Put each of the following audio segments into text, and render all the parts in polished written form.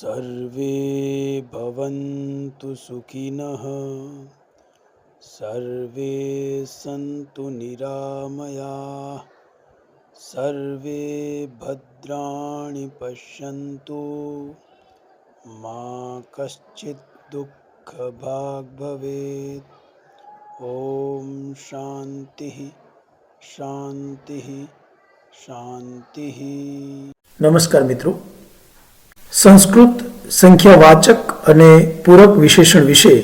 सर्वे भवन्तु सुखिनः सर्वे सन्तु निरामयाः सर्वे भद्राणि पश्यन्तु मा कश्चित् दुःखभाग् भवेत्। ओम शांति शांति शांति। નમસ્કાર મિત્રો, સંસ્કૃત સંખ્યાવાચક અને પૂરક વિશેષણ વિશે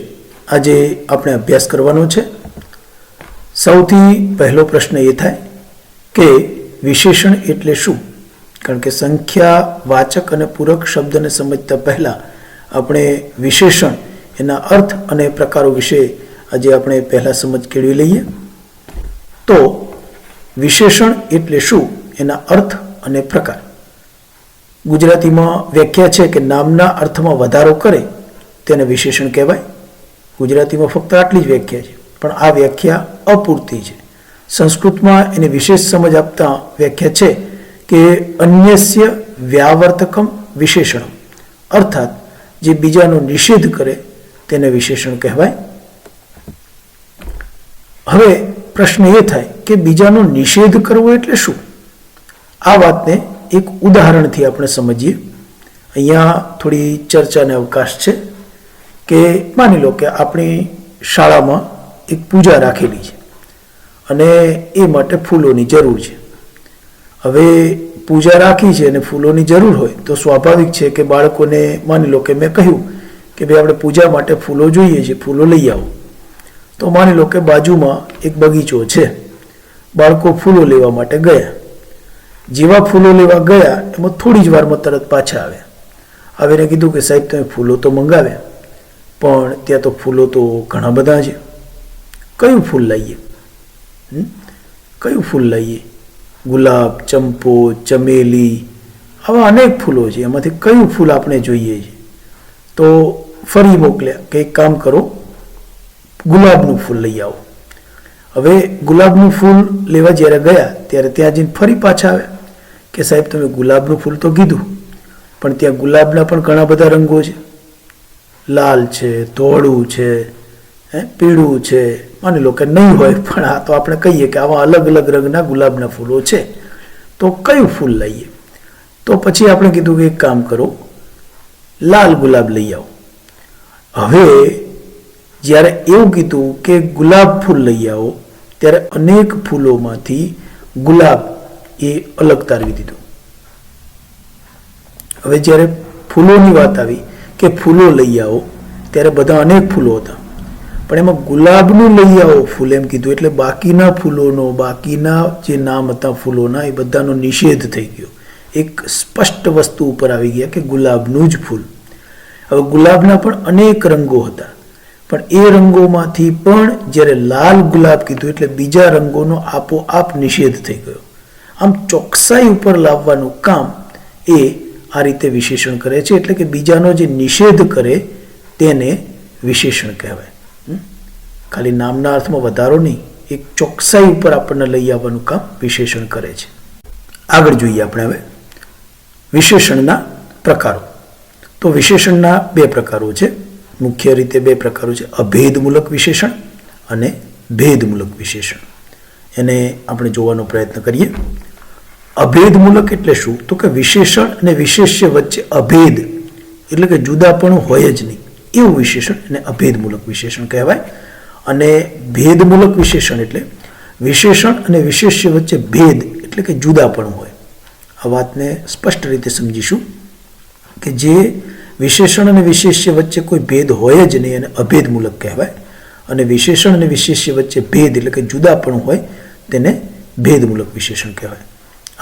આજે આપણે અભ્યાસ કરવાનો છે. સૌથી પહેલો પ્રશ્ન એ થાય કે વિશેષણ એટલે શું? કારણ કે સંખ્યાવાચક અને પૂરક શબ્દને સમજતા પહેલા આપણે વિશેષણ એના અર્થ અને પ્રકારો વિશે આજે આપણે પહેલા સમજ કેળવી લઈએ. તો વિશેષણ એટલે શું, એના અર્થ અને પ્રકાર. ગુજરાતીમાં વ્યાખ્યા છે કે નામના અર્થમાં વધારો કરે તેને વિશેષણ કહેવાય. ગુજરાતીમાં ફક્ત આટલી જ વ્યાખ્યા છે, પણ આ વ્યાખ્યા અપૂરતી છે. સંસ્કૃતમાં એની વિશેષ સમજ આપતા વ્યાખ્યા છે કે અન્યસ્ય વ્યાવર્તકમ વિશેષણ, અર્થાત જે બીજાનો નિષેધ કરે તેને વિશેષણ કહેવાય. હવે પ્રશ્ન એ થાય કે બીજાનો નિષેધ કરવો એટલે શું? આ વાતને એક ઉદાહરણથી આપણે સમજીએ. અહીંયા થોડી ચર્ચાને અવકાશ છે કે માની લો કે આપણી શાળામાં એક પૂજા રાખેલી છે અને એ માટે ફૂલોની જરૂર છે. હવે પૂજા રાખી છે અને ફૂલોની જરૂર હોય તો સ્વાભાવિક છે કે બાળકોને માની લો કે મેં કહ્યું કે ભાઈ આપણે પૂજા માટે ફૂલો જોઈએ છે, ફૂલો લઈ આવો. તો માની લો કે બાજુમાં એક બગીચો છે, બાળકો ફૂલો લેવા માટે ગયા. જેવા ફૂલો લેવા ગયા એમાં થોડી જ વારમાં તરત પાછા આવ્યા. આવીને કીધું કે સાહેબ તમે ફૂલો તો મંગાવ્યા, પણ ત્યાં તો ફૂલો તો ઘણા બધા છે, કયું ફૂલ લાવીએ? કયું ફૂલ લાવીએ? ગુલાબ, ચંપો, ચમેલી, આવા અનેક ફૂલો છે, એમાંથી કયું ફૂલ આપણે જોઈએ છે? તો ફરી મોકલ્યા કે એક કામ કરો, ગુલાબનું ફૂલ લઈ આવો. હવે ગુલાબનું ફૂલ લેવા જ્યારે ગયા ત્યારે ત્યાં જઈને ફરી પાછા આવ્યા કે સાહેબ તમે ગુલાબનું ફૂલ તો કીધું, પણ ત્યાં ગુલાબના પણ ઘણા બધા રંગો છે, લાલ છે, ધોળું છે, પીળું છે. માની લો કે નહીં હોય, પણ આ તો આપણે કહીએ કે આવા અલગ અલગ રંગના ગુલાબના ફૂલો છે, તો કયું ફૂલ લઈએ? તો પછી આપણે કીધું કે એક કામ કરો, લાલ ગુલાબ લઈ આવો. હવે જ્યારે એવું કીધું કે ગુલાબ ફૂલ લઈ આવો ત્યારે અનેક ફૂલોમાંથી ગુલાબ એ અલગ તારવી દીધું. હવે જ્યારે ફૂલોની વાત આવી કે ફૂલો લઈ આવો ત્યારે બધા અનેક ફૂલો હતા, પણ એમાં ગુલાબનું લઈ આવો ફૂલ એમ કીધું એટલે બાકીના ફૂલોનો, બાકીના જે નામ હતા ફૂલોના, એ બધાનો નિષેધ થઈ ગયો. એક સ્પષ્ટ વસ્તુ ઉપર આવી ગયા કે ગુલાબનું જ ફૂલ. હવે ગુલાબના પણ અનેક રંગો હતા, પણ એ રંગોમાંથી પણ જ્યારે લાલ ગુલાબ કીધું એટલે બીજા રંગોનો આપોઆપ નિષેધ થઈ ગયો. આમ ચોકસાઈ ઉપર લાવવાનું કામ એ આ રીતે વિશેષણ કરે છે. એટલે કે બીજાનો જે નિષેધ કરે તેને વિશેષણ કહેવાય. ખાલી નામના અર્થમાં વધારો નહીં, એક ચોકસાઈ ઉપર આપણને લઈ આવવાનું કામ વિશેષણ કરે છે. આગળ જોઈએ આપણે હવે વિશેષણના પ્રકારો. તો વિશેષણના બે પ્રકારો છે, મુખ્ય રીતે બે પ્રકારો છે, અભેદમૂલક વિશેષણ અને ભેદમૂલક વિશેષણ. એને આપણે જોવાનો પ્રયત્ન કરીએ. અભેદમૂલક એટલે શું? તો કે વિશેષણ અને વિશેષ્ય વચ્ચે અભેદ એટલે કે જુદાપણું હોય જ નહીં એવું વિશેષણ એને અભેદમૂલક વિશેષણ કહેવાય. અને ભેદમૂલક વિશેષણ એટલે વિશેષણ અને વિશેષ્ય વચ્ચે ભેદ એટલે કે જુદાપણું હોય. આ વાતને સ્પષ્ટ રીતે સમજીશું કે જે વિશેષણ અને વિશેષ્ય વચ્ચે કોઈ ભેદ હોય જ નહીં એને અભેદમૂલક કહેવાય, અને વિશેષણ અને વિશેષ્ય વચ્ચે ભેદ એટલે કે જુદાપણું હોય તેને ભેદમૂલક વિશેષણ કહેવાય.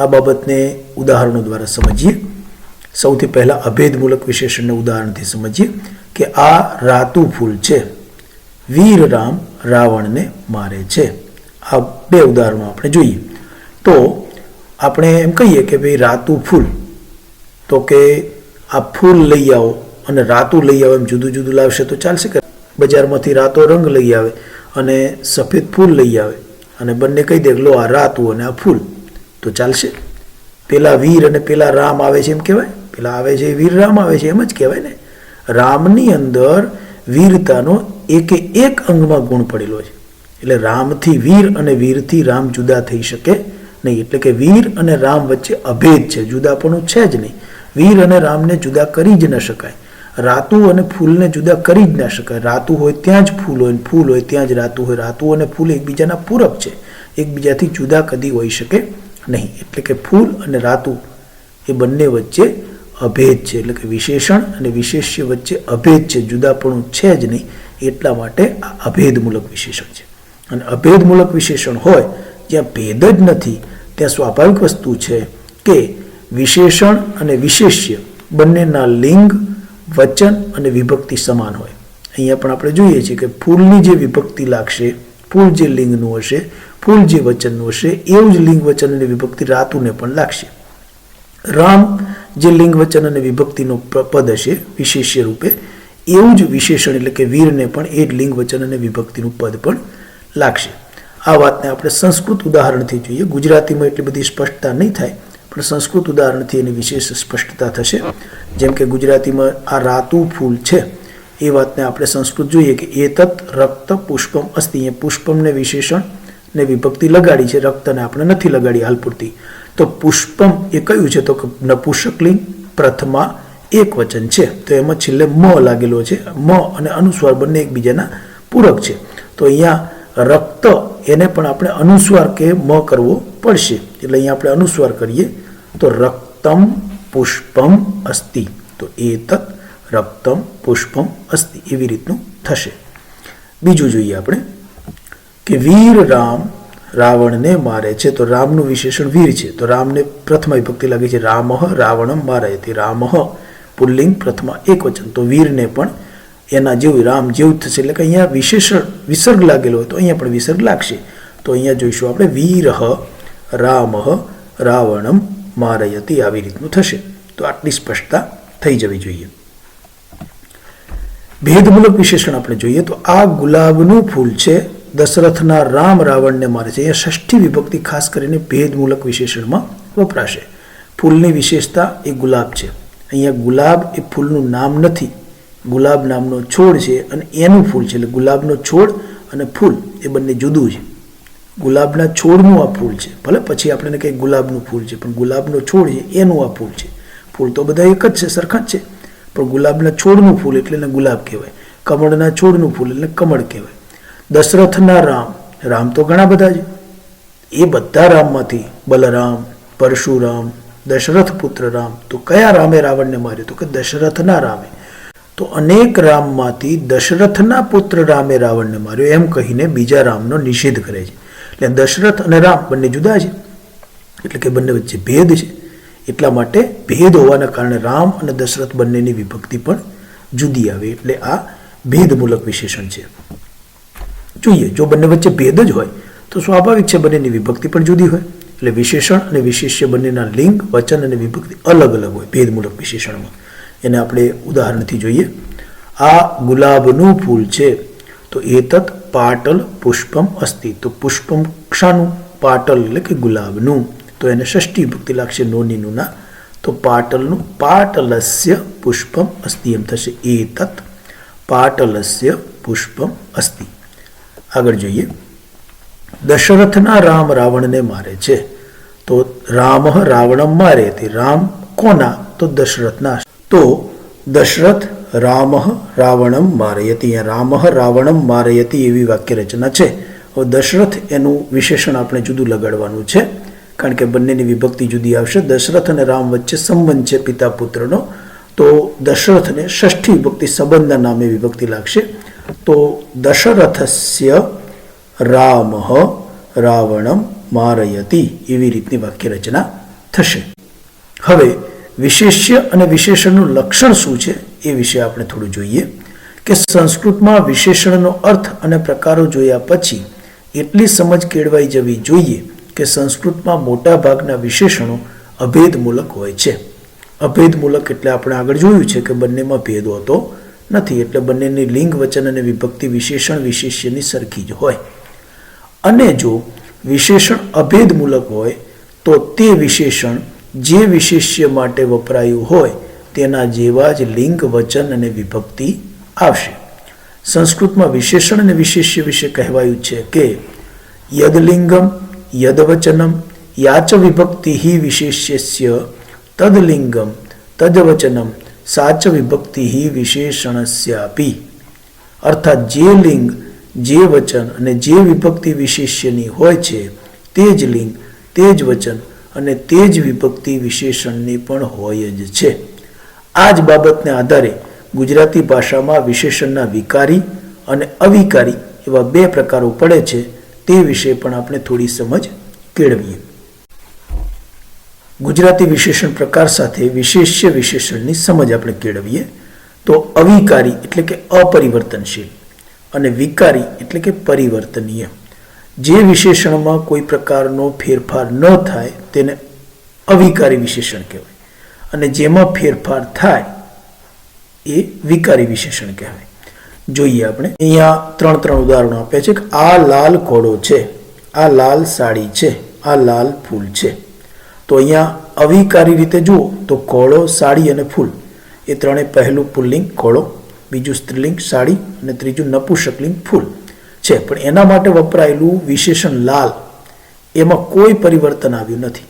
આ બાબતને ઉદાહરણો દ્વારા સમજીએ. સૌથી પહેલા અભેદમૂલક વિશેષણને ઉદાહરણથી સમજીએ કે આ રાતું ફૂલ છે, વીર રામ રાવણને મારે છે. આ બે ઉદાહરણો આપણે જોઈએ. તો આપણે એમ કહીએ કે ભાઈ રાતું ફૂલ, તો કે આ ફૂલ લઈ આવો અને રાતું લઈ આવો એમ જુદું જુદું લાવશે તો ચાલશે? કે બજારમાંથી રાતો રંગ લઈ આવે અને સફેદ ફૂલ લઈ આવે અને બંને કહી દે લો આ રાતું અને આ ફૂલ, તો ચાલશે? પેલા વીર અને પેલા રામ આવે છે એમ કહેવાય? પેલા આવે છે વીર રામ આવે છે એમ જ કહેવાય ને. રામની અંદર વીરતાનો એકે એક અંગમાં ગુણ પડેલો છે. એટલે રામથી વીર અને વીરથી રામ જુદા થઈ શકે નહીં. એટલે કે વીર અને રામ વચ્ચે અભેદ છે, જુદાપણું છે જ નહીં. વીર અને રામને જુદા કરી જ ન શકાય. રાતુ અને ફૂલને જુદા કરી જ ના શકાય. રાતુ હોય ત્યાં જ ફૂલ હોય, ફૂલ હોય ત્યાં જ રાતુ હોય. રાતુ અને ફૂલ એકબીજાના પૂરક છે, એકબીજાથી જુદા કદી હોઈ શકે નહીં. એટલે કે ફૂલ અને રાતુ એ બંને વચ્ચે અભેદ છે. એટલે કે વિશેષણ અને વિશેષ્ય વચ્ચે અભેદ છે, જુદાપણું છે જ નહીં. એટલા માટે આ અભેદમૂલક વિશેષણ છે. અને અભેદમૂલક વિશેષણ હોય જ્યાં ભેદ જ નથી ત્યાં સ્વાભાવિક વસ્તુ છે કે વિશેષણ અને વિશેષ્ય બંનેના લિંગ, વચન અને વિભક્તિ સમાન હોય. અહીંયા પણ આપણે જોઈએ છીએ કે ફૂલની જે વિભક્તિ લાગશે, ફૂલ જે લિંગનું હશે, ફૂલ જે વચનનું હશે, એવું જ લિંગ, વચન અને વિભક્તિ રાતુને પણ લાગશે. રામ જે લિંગ, વચન અને વિભક્તિનો પદ હશે વિશેષ્ય રૂપે, એવું જ વિશેષણ એટલે કે વીરને પણ એ જ લિંગ, વચન અને વિભક્તિનું પદ પણ લાગશે. આ વાતને આપણે સંસ્કૃત ઉદાહરણથી જોઈએ. ગુજરાતીમાં એટલી બધી સ્પષ્ટતા નહીં થાય, પણ સંસ્કૃત ઉદાહરણથી એની વિશેષ સ્પષ્ટતા થશે. જેમ કે ગુજરાતીમાં આ રાતુ ફૂલ છે એ વાતને આપણે સંસ્કૃત જોઈએ કે એતત રક્ત પુષ્પમ અસ્તિ. અહીંયા પુષ્પમને વિશેષણ ને વિભક્તિ લગાડી છે, રક્તને આપણે નથી લગાડી હાલ પૂરતી. તો પુષ્પમ એ કયું છે? તો નપુંસકલિંગ પ્રથમા એક વચન છે, તો એમાં છેલ્લે મ લાગેલો છે. મ અને અનુસ્વાર બંને એકબીજાના પૂરક છે. તો અહીંયા રક્ત એને પણ આપણે અનુસ્વાર કે મ કરવો પડશે. એટલે અહીંયા આપણે અનુસ્વાર કરીએ તો રક્તમ પુષ્પમ અસ્તિ. તો એતત રક્તમ પુષ્પમ અસ્તિ એવી રીતનું થશે. બીજું જોઈએ આપણે કે વીર રામ રાવણને મારે છે. તો રામનું વિશેષણ વીર છે, તો રામને પ્રથમા વિભક્તિ લાગે છે. રામઃ રાવણમ મારયતિ. રામઃ પુલ્લિંગ પ્રથમા એક વચન, તો વીરને પણ એના જેવું રામ જેવું થશે. એટલે કે અહીંયા વિશેષણ વિસર્ગ લાગેલો હોય તો અહીંયા પણ વિસર્ગ લાગશે. તો અહીંયા જોઈશું આપણે વીરઃ રામઃ રાવણમ મારયતિ આવી રીતનું થશે. તો આટલી સ્પષ્ટતા થઈ જવી જોઈએ. ભેદમૂલક વિશેષણ આપણે જોઈએ તો આ ગુલાબનું ફૂલ છે, દશરથના રામ રાવણને મારે છે. અહીંયા ષષ્ઠી વિભક્તિ ખાસ કરીને ભેદમૂલક વિશેષણમાં વપરાશે. ફૂલની વિશેષતા એ ગુલાબ છે. અહીંયા ગુલાબ એ ફૂલનું નામ નથી, ગુલાબ નામનો છોડ છે અને એનું ફૂલ છે. એટલે ગુલાબનો છોડ અને ફૂલ એ બંને જુદું છે. ગુલાબના છોડનું આ ફૂલ છે, ભલે પછી આપણે કંઈ ગુલાબનું ફૂલ છે, પણ ગુલાબનો છોડ છે એનું આ ફૂલ છે. ફૂલ તો બધા એક જ છે, સરખા જ છે, પણ ગુલાબના છોડનું ફૂલ એટલે એને ગુલાબ કહેવાય. કમળના છોડનું ફૂલ એટલે કમળ કહેવાય. દશરથના રામ, રામ તો ઘણા બધા છે. એ બધા રામમાંથી બલરામ, પરશુરામ, દશરથ પુત્ર રામ. તો કયા રામે રાવણને માર્યો? તો કે દશરથના રામે. તો અનેક રામમાંથી દશરથના પુત્ર રામે રાવણને માર્યો એમ કહીને બીજા રામનો નિષેધ કરે છે. એટલે દશરથ અને રામ બંને જુદા છે, એટલે કે બંને વચ્ચે ભેદ છે. એટલા માટે ભેદ હોવાના કારણે રામ અને દશરથ બંનેની વિભક્તિ પણ જુદી આવે. એટલે આ ભેદમૂલક વિશેષણ છે. જોઈએ, જો બંને વચ્ચે ભેદ જ હોય તો સ્વાભાવિક છે બંનેની વિભક્તિ પણ જુદી હોય. એટલે વિશેષણ અને વિશેષ્ય બંનેના લિંગ, વચન અને વિભક્તિ અલગ અલગ હોય ભેદમૂલક વિશેષણમાં. એને આપણે ઉદાહરણથી જોઈએ. આ ગુલાબનું ફૂલ છે, તો એતત પાટલ પુષ્પમ અસ્તિ. તો પુષ્પમ ક્ષાનું? પાટલ એટલે કે ગુલાબનું. તો એને ષષ્ઠી વિભક્તિ લાગશે નોનીનુંના. તો પાટલનું પાટલસ્ય પુષ્પમ અસ્તિ એમ થશે. એતત પાટલસ્ય પુષ્પમ અસ્તિ. આગળ જોઈએ, દશરથના રામ રાવણને મારે છે. તો રામઃ રાવણમ મારે. તે રામ કોના? તો દશરથના. તો દશરથ રામઃ રાવણમ મારયતિ. રામઃ રાવણમ મારયતિ એવી વાક્ય રચના છે. હવે દશરથ એનું વિશેષણ આપણે જુદું લગાડવાનું છે, કારણ કે બંનેની વિભક્તિ જુદી આવશે. દશરથ અને રામ વચ્ચે સંબંધ છે પિતા પુત્રનો, તો દશરથને ષષ્ઠી વિભક્તિ સંબંધના નામે વિભક્તિ લાગશે. તો દશરથસ્ય રામઃ રાવણમ મારયતિ એવી રીતની વાક્ય રચના થશે. હવે વિશેષ્ય અને વિશેષણનું લક્ષણ શું છે એ વિશે આપણે થોડું જોઈએ કે સંસ્કૃતમાં વિશેષણનો અર્થ અને પ્રકારો જોયા પછી એટલી સમજ કેળવાઈ જવી જોઈએ કે સંસ્કૃતમાં મોટા ભાગના વિશેષણો અભેદમૂલક હોય છે. અભેદમૂલક એટલે આપણે આગળ જોયું છે કે બંનેમાં ભેદ હોતો નથી. એટલે બંનેની લિંગ, વચન અને વિભક્તિ વિશેષણ વિશેષ્યની સરખી જ હોય. અને જો વિશેષણ અભેદમૂલક હોય તો તે વિશેષણ જે વિશેષ્ય માટે વપરાયું હોય તેના જેવા જ લિંગ, વચન અને વિભક્તિ આવશે. સંસ્કૃતમાં વિશેષણ અને વિશેષ્ય વિશે કહેવાયું છે કે યદલિંગમ યદવચનમ યાચ વિભક્તિ વિશેષ્યસ્ય તદલિંગમ તદવચનમ સાચ વિભક્તિ વિશેષણસ્યાપી. અર્થાત જે લિંગ, જે વચન અને જે વિભક્તિ વિશેષ્યની હોય છે તે જ લિંગ, તે જ વચન અને તે જ વિભક્તિ વિશેષણની પણ હોય જ છે. આ જ બાબતને આધારે ગુજરાતી ભાષામાં વિશેષણના વિકારી અને અવિકારી એવા બે પ્રકારો પડે છે. તે વિશે પણ આપણે થોડી સમજ કેળવીએ. ગુજરાતી વિશેષણ પ્રકાર સાથે વિશેષ્ય વિશેષણની સમજ આપણે કેળવીએ તો અવિકારી એટલે કે અપરિવર્તનશીલ અને વિકારી એટલે કે પરિવર્તનીય. જે વિશેષણમાં કોઈ પ્રકારનો ફેરફાર ન થાય તેને અવિકારી વિશેષણ કહેવાય અને જેમાં ફેરફાર થાય એ વિકારી વિશેષણ કહેવાય. જોઈએ આપણે અહીંયા ત્રણ ઉદાહરણો આપ્યા છે કે આ લાલ ઘોડો છે, આ લાલ સાડી છે, આ લાલ ફૂલ છે. તો અહીંયા અવિકારી રીતે જુઓ તો ઘોડો, સાડી અને ફૂલ એ ત્રણે પહેલું પુલ્લિંગ ઘોડો, બીજું સ્ત્રીલિંગ સાડી અને ત્રીજું નપુંસકલિંગ ફૂલ છે. પણ એના માટે વપરાયેલું વિશેષણ લાલ એમાં કોઈ પરિવર્તન આવ્યું નથી,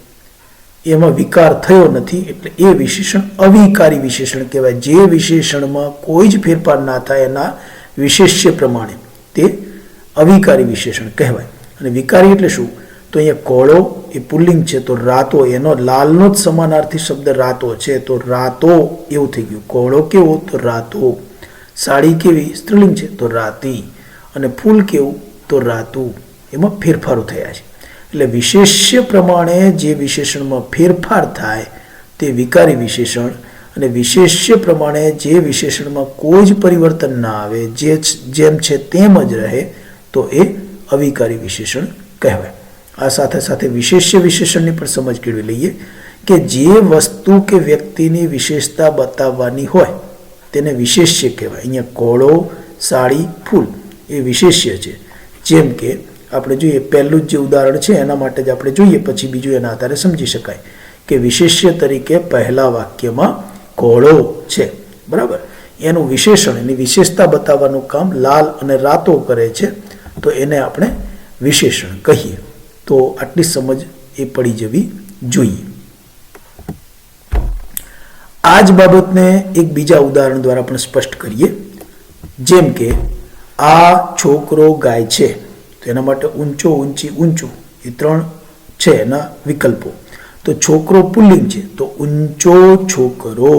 એમાં વિકાર થયો નથી, એટલે એ વિશેષણ અવિકારી વિશેષણ કહેવાય. જે વિશેષણમાં કોઈ જ ફેરફાર ના થાય એના વિશેષ્ય પ્રમાણે તે અવિકારી વિશેષણ કહેવાય. અને વિકારી એટલે શું? તો અહીંયા ઘોડો એ પુલ્લિંગ છે તો રાતો, એનો લાલનો જ સમાનાર્થી શબ્દ રાતો છે તો રાતો એવું થઈ ગયું. ઘોડો કેવો? તો રાતો. સાડી કેવી? સ્ત્રીલિંગ છે તો રાતી. અને ફૂલ કેવું? તો રાતું. એમાં ફેરફારો થયા છે. એટલે વિશેષ્ય પ્રમાણે જે વિશેષણમાં ફેરફાર થાય તે વિકારી વિશેષણ અને વિશેષ્ય પ્રમાણે જે વિશેષણમાં કોઈ જ પરિવર્તન ના આવે, જેમ છે તેમ જ રહે તો એ અવિકારી વિશેષણ કહેવાય. આ સાથે સાથે વિશેષ્ય વિશેષણની પણ સમજ કેળવી લઈએ કે જે વસ્તુ કે વ્યક્તિની વિશેષતા બતાવવાની હોય તેને વિશેષ્ય કહેવાય. અહીંયા ઘોડો, સાડી, ફૂલ એ વિશેષ્ય છે. જેમ કે આપણે જોઈએ પહેલું જ જે ઉદાહરણ છે એના માટે જ આપણે જોઈએ, પછી બીજું એના આધારે સમજી શકાય કે વિશેષ્ય તરીકે પહેલા વાક્યમાં ઘોડો છે, બરાબર. એનું વિશેષણ, એની વિશેષતા બતાવવાનું કામ લાલ અને રાતો કરે છે તો એને આપણે વિશેષણ કહીએ. તો આટલી સમજ એ પડી જવી જોઈએ. આ જ બાબતને એક બીજા ઉદાહરણ દ્વારા પણ સ્પષ્ટ કરીએ. જેમ કે આ છોકરો ગાય છે તો એના માટે ઊંચો, ઊંચી, ઊંચું એ ત્રણ છે એના વિકલ્પો. તો છોકરો પુલ્લિંગ છે તો ઊંચો છોકરો.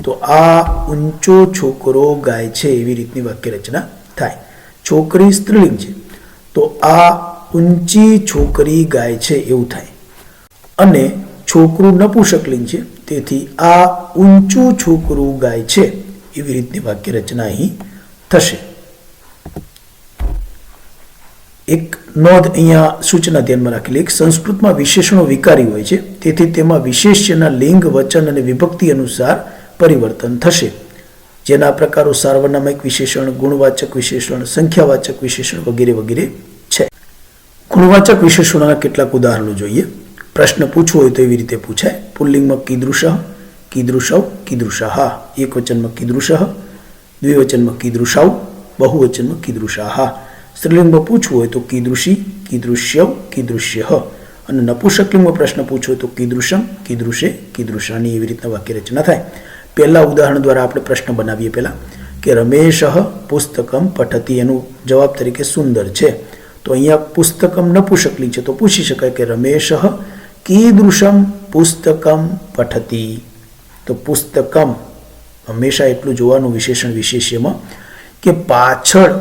તો આ ઊંચો છોકરો ગાય છે એવી રીતની વાક્ય રચના થાય. છોકરી સ્ત્રીલિંગ છે તો આ ઊંચી છોકરી ગાય છે એવું થાય. અને છોકરું નપુંસકલિંગ છે તેથી આ ઊંચું છોકરું ગાય છે એવી રીતની વાક્ય રચના અહીં થશે. એક નોંધ અહીંયા સૂચના ધ્યાનમાં રાખેલી, એક સંસ્કૃતમાં વિશેષણો વિકારી હોય છે તેથી તેમાં વિશેષ્યના લિંગ, વચન અને વિભક્તિ અનુસાર પરિવર્તન થશે. જેના પ્રકારો સાર્વનામિક વિશેષણ, ગુણવાચક વિશેષણ, સંખ્યાવાચક વિશેષણ વગેરે વગેરે છે. ગુણવાચક વિશેષણોના કેટલાક ઉદાહરણો જોઈએ. પ્રશ્ન પૂછવો હોય તો એવી રીતે પૂછાય. પુલ્લિંગમાં કીદૃશ, કીદૃશવ, કીદૃશાહ. એક વચનમાં કીદૃશ, દ્વિવચનમાં કીદૃશાવ, બહુવચનમાં કીદૃશાહ. સ્ત્રીલિંગમાં પૂછવું હોય તો કીદૃશી, કીદૃશ્યવ, કીદૃશ્ય. અને નપુંસકલિંગમાં પ્રશ્ન પૂછવો હોય તો કીદૃશમ, કીદૃશે, કીદૃશાની એવી રીતના વાક્ય રચના થાય. પહેલા ઉદાહરણ દ્વારા આપણે પ્રશ્ન બનાવીએ પહેલા કે રમેશ પુસ્તકમ પઠતી, એનું જવાબ તરીકે સુંદર છે. તો અહીંયા પુસ્તકમ નપુંસકલિંગ છે તો પૂછી શકાય કે રમેશ કીદૃશમ પુસ્તકમ પઠતી. તો પુસ્તકમ હંમેશા એટલું જોવાનું વિશેષણ વિશેષ્યમાં કે પાછળ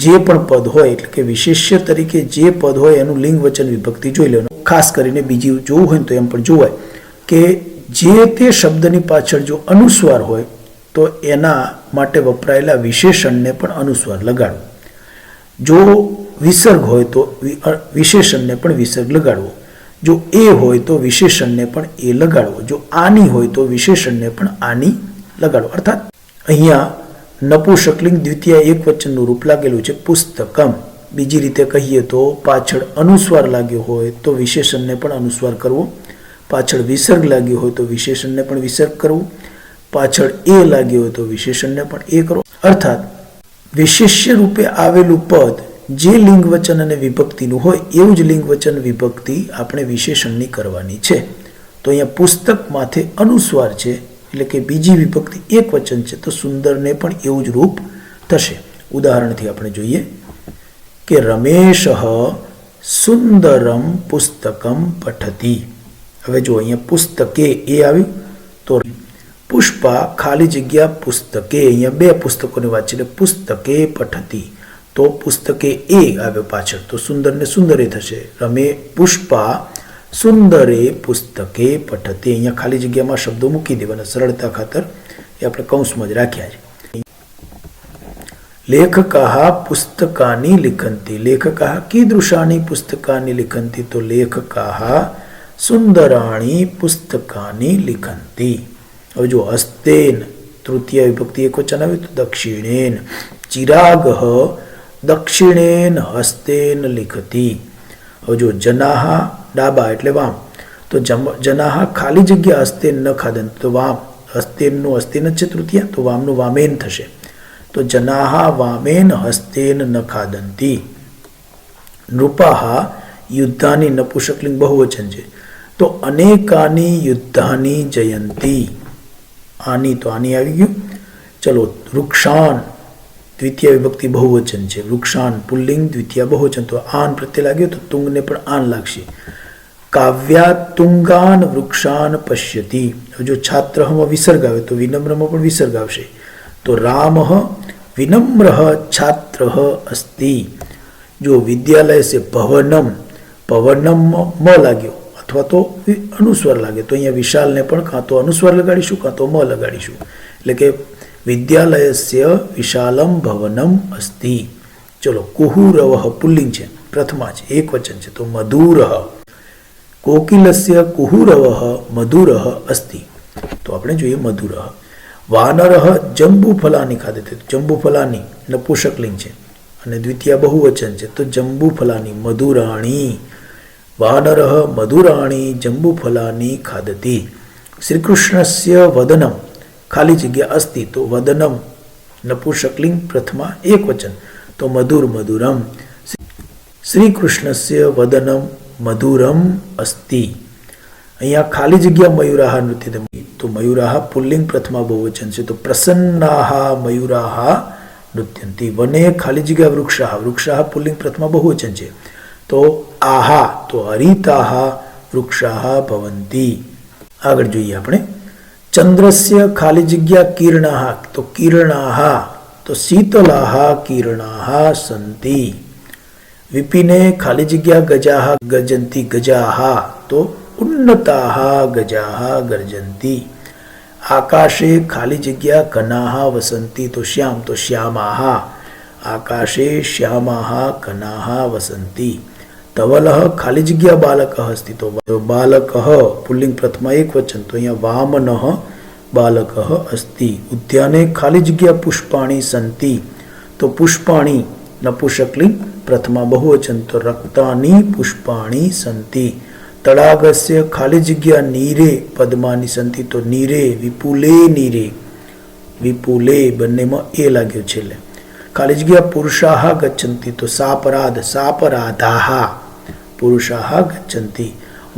જે પણ પદ હોય, એટલે કે વિશેષ્ય તરીકે જે પદ હોય એનું લિંગ, વચન, વિભક્તિ જોઈ લેવાનું. ખાસ કરીને બીજી જોવું હોય તો એમ પણ જોવાય કે જે તે શબ્દની પાછળ જો અનુસ્વાર હોય તો એના માટે વપરાયેલા વિશેષણને પણ અનુસ્વાર લગાડવો. જો વિસર્ગ હોય તો વિશેષણને પણ વિસર્ગ લગાડવો. જો એ હોય તો વિશેષણને પણ એ લગાડવો. જો આની હોય તો વિશેષણને પણ આની લગાડવો. અર્થાત અહીંયા નપુંસકલિંગ દ્વિતીય એક વચનનું રૂપ લાગેલું છે પુસ્તકમ. બીજી રીતે કહીએ તો પાછળ અનુસ્વાર લાગ્યો હોય તો વિશેષણને પણ અનુસ્વાર કરવો, પાછળ વિસર્ગ લાગ્યો હોય તો વિશેષણને પણ વિસર્ગ કરવું, પાછળ એ લાગ્યો હોય તો વિશેષણને પણ એ કરો. અર્થાત વિશેષ્ય રૂપે આવેલું પદ જે લિંગ વચન અને વિભક્તિનું હોય એવું જ લિંગ વચન વિભક્તિ આપણે વિશેષણની કરવાની છે. તો અહીંયા પુસ્તક માથે અનુસ્વાર છે એટલે કે બીજી વિભક્તિ એક વચન છે તો સુંદરને પણ એવું જ રૂપ થશે. ઉદાહરણથી આપણે જોઈએ કે રમેશ સુંદરમ પુસ્તકમ પઠતી. હવે જો અહીંયા પુસ્તકે એ આવ્યું તો પુષ્પા ખાલી જગ્યા પુસ્તકે, અહીંયા બે પુસ્તકોની વાત છે એટલે પુસ્તકે પઠતી તો પુસ્તકે એ આવ્યો પાછળ તો સુંદર ને સુંદરે થશે. રમે પુષ્પા સુંદરે પુસ્તકે પઠતી, અહીંયા ખાલી જગ્યામાં શબ્દો મૂકી દેવાના સરળતા ખાતર, એ આપણે કૌંસમાં જ રાખ્યા છે. લેખકાः પુસ્તકાની લિખન્તિ, લેખકાः કીદૃશાની પુસ્તકાની લિખન્તિ તો લેખકાः સુંદરાણી પુસ્તકાની લિખન્તિ. હવે જો હસ્તેન તૃતીય વિભક્તિ એકવચન આવ્યું તો દક્ષિણેન, ચિરાગઃ દક્ષિણેન હસ્તેન લિખતિ. હવે જો જનાહ ડાબા એટલે વામ તો જનાહ ખાલી જગ્યા હસ્તેન ન ખાદન તો વામ, હસ્તેનનું હસ્તેન જ છે તૃતીય તો વામનું વામેન થશે તો જનાહ વામેન હસ્તેન ન ખાદંતી. નૃપાહ યુદ્ધાની નપુંસકલિંગ બહુવચન છે તો અનેકાની યુદ્ધાની જયંતી. આની તો આની આવી ગયું. ચલો વૃક્ષાન દ્વિતીય વિભક્તિ બહુવચન છે, વૃક્ષાન પુલ્લિંગ દ્વિતીય બહુવચન તો આન પ્રત્યે લાગ્યો તો તુંગને પણ આન લાગશે. કાવ્યા તુંગાન વૃક્ષાન પશ્યતિ. જો છાત્રઃમાં વિસર્ગ આવે તો વિનમ્રમાં પણ વિસર્ગ આવશે તો રામઃ વિનમ્રઃ છાત્રઃ અસ્તિ. જો વિદ્યાલય સે ભવનમ, ભવનમ મ લાગ્યો અથવા તો અનુસ્વાર લાગે તો અહીંયા વિશાલને પણ કાં તો અનુસ્વાર લગાડીશું કાં તો મ લગાડીશું એટલે કે વિદ્યાલયસ્ય વિશાલમ ભવનમ અસ્તિ. ચલો કુહુરવઃ પુલ્લિંગ છે પ્રથમા છે એક વચન છે તો મધુરઃ. કોકિલસ્ય કુહુરવઃ મધુરઃ અસ્તિ તો આપણે જોઈએ મધુરઃ. વાનરઃ જંબુફલાની ખાધતે, જંબુફલાની નપુંસકલિંગ છે અને દ્વિતીય બહુવચન છે તો જંબુફલાની મધુરાણી. વાનરઃ મધુરાણી જંબુફલાની ખાદતી. શ્રી કૃષ્ણસ્ય વદનમ ખાલી જગ્યા અસ્તિ તો વદનમ નપુંસકલિંગ પ્રથમા એક વચન તો મધુર મધુરમ. શ્રી કૃષ્ણસ્ય વદનમ મધુરમ અસ્તિ. અહીંયા ખાલી જગ્યા મયુરાહ નૃત્ય તો મયુરાહ પુલ્લિંગ પ્રથમા બહુવચન છે તો પ્રસન્નાહ મયુરાહ નૃત્યંતી. વને ખાલી જગ્યા વૃક્ષાહ, વૃક્ષાહ પુલ્લિંગ પ્રથમા બહુવચન છે તો આહા તો હરિતાહ વૃક્ષાહ ભવંતી. આગળ જોઈએ આપણે ચંદ્રસ્ય ખાલી જગ્યા કિરણાહ તો કિરણાહ તો શીતલાહ કિરણાહ સંતિ. વિપિને ખાલી જગ્યા ગજાહ ગર્જંતી ગજાહ તો ઉન્નતાહ ગજાહ ગર્જંતી. આકાશે ખાલી જગ્યા ઘનાહ વસંતી તો શ્યામ તો શ્યામાહ, આકાશે શ્યામાહ ઘનાહ વસંતી. ધવલઃ ખાલી જગ્યા બાલકઃ અસ્તિ તો બાલકઃ પુલ્લિંગ પ્રથમા એક વચન તો અહીંયા વામનઃ બાલકઃ અસ્તિ. ઉદ્યાને ખાલી જગ્યા પુષ્પાણી સંતિ તો પુષ્પાણી નપુંસકલિંગ પ્રથમા બહુવચન તો રક્તાની પુષ્પાણી સંતિ. તળાગસ્ય ખાલી જગ્યા નીરે પદ્માની સંતિ તો નીરે વિપુલે નીરે, વિપુલે બંનેમાં એ લાગ્યો છેલ્લે. ખાલી જગ્યા પુરુષાહ ગચ્છન્તિ તો સાપરાધ સાપરાધાહ પુરુષાહ ગચ્છન્તિ.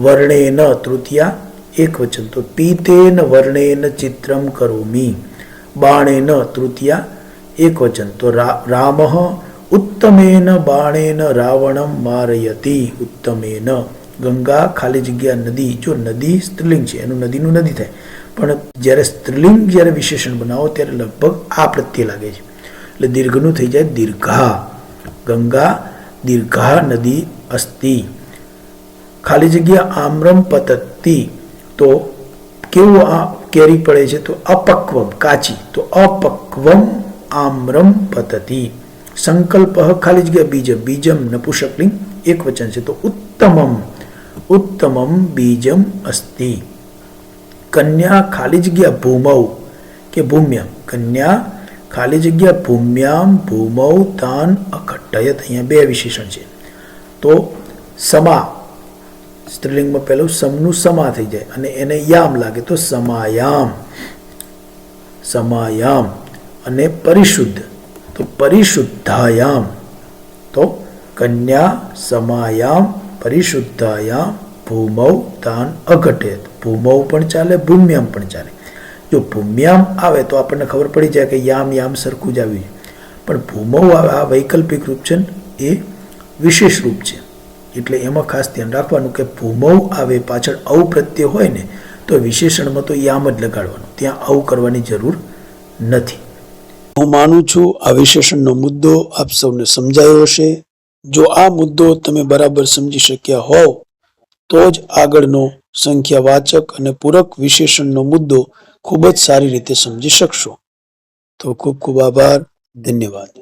વર્ણેન તૃતીયા એક વચન તો પીતેન વર્ણેન ચિત્રમ કરોમી. બાણેન તૃતીયા એક વચન તો રામઃ ઉત્તમેન બાણેન રાવણમ મારયતિ ઉત્તમેન. ગંગા ખાલી જગ્યા નદી, જો નદી સ્ત્રીલિંગ છે એનું નદીનું નદી થાય પણ જ્યારે સ્ત્રીલિંગ જ્યારે વિશેષણ બનાવો ત્યારે લગભગ આ પ્રત્યે લાગે છે એટલે દીર્ઘનું થઈ જાય દીર્ઘા. ગંગા દીર્ઘા નદી અસ્તિ. ખાલી જગ્યા આમ્રમ પતતી તો કેવું આ કેરી પડે છે તો અપક્વમ કાચી તો અપક્વમ આમ્રમ પતતી. સંકલ્પ ખાલી જગ્યા બીજમ, બીજમ નપુંસકલિંગ એક વચન છે તો ઉત્તમમ ઉત્તમમ બીજમ અસ્તિ. કન્યા ખાલી જગ્યા ભૂમૌ કે ભૂમ્યામ, કન્યા ખાલી જગ્યા ભૂમ્યામ ભૂમૌ તાન અખટ્ટયત. અહીંયા બે વિશેષણ છે તો સમા સ્ત્રીલિંગમાં પહેલું સમનું સમા થઈ જાય અને એને યામ લાગે તો સમાયામ. સમાયામ અને પરિશુદ્ધ તો પરિશુદ્ધાયામ તો કન્યા સમાયામ પરિશુદ્ધાયામ ભૂમૌ તાન અઘટેત ભૂમૌ પણ ચાલે ભૂમ્યામ પણ ચાલે જો ભૂમ્યામ આવે તો આપણને ખબર પડી જાય કે યામ યામ સરખું જ આવ્યું પણ ભૂમૌ આવે આ વૈકલ્પિક રૂપ છે એ વિશેષ રૂપ છે એટલે એમાં ખાસ ધ્યાન રાખવાનું કે ભૂમૌ આવે પાછળ ઔ પ્રત્યય હોય ને તો વિશેષણમાં તો યામ જ લગાડવાનું ત્યાં ઔ કરવાની જરૂર નથી. હું માનું છું આ વિશેષણનો મુદ્દો આપ સૌને સમજાયો હશે. જો આ મુદ્દો તમે બરાબર સમજી શક્યા હોવ તો જ આગળનો સંખ્યાવાચક અને પૂરક વિશેષણનો મુદ્દો ખૂબ જ સારી રીતે સમજી શકશો. તો ખૂબ ખૂબ આભાર. ધન્યવાદ.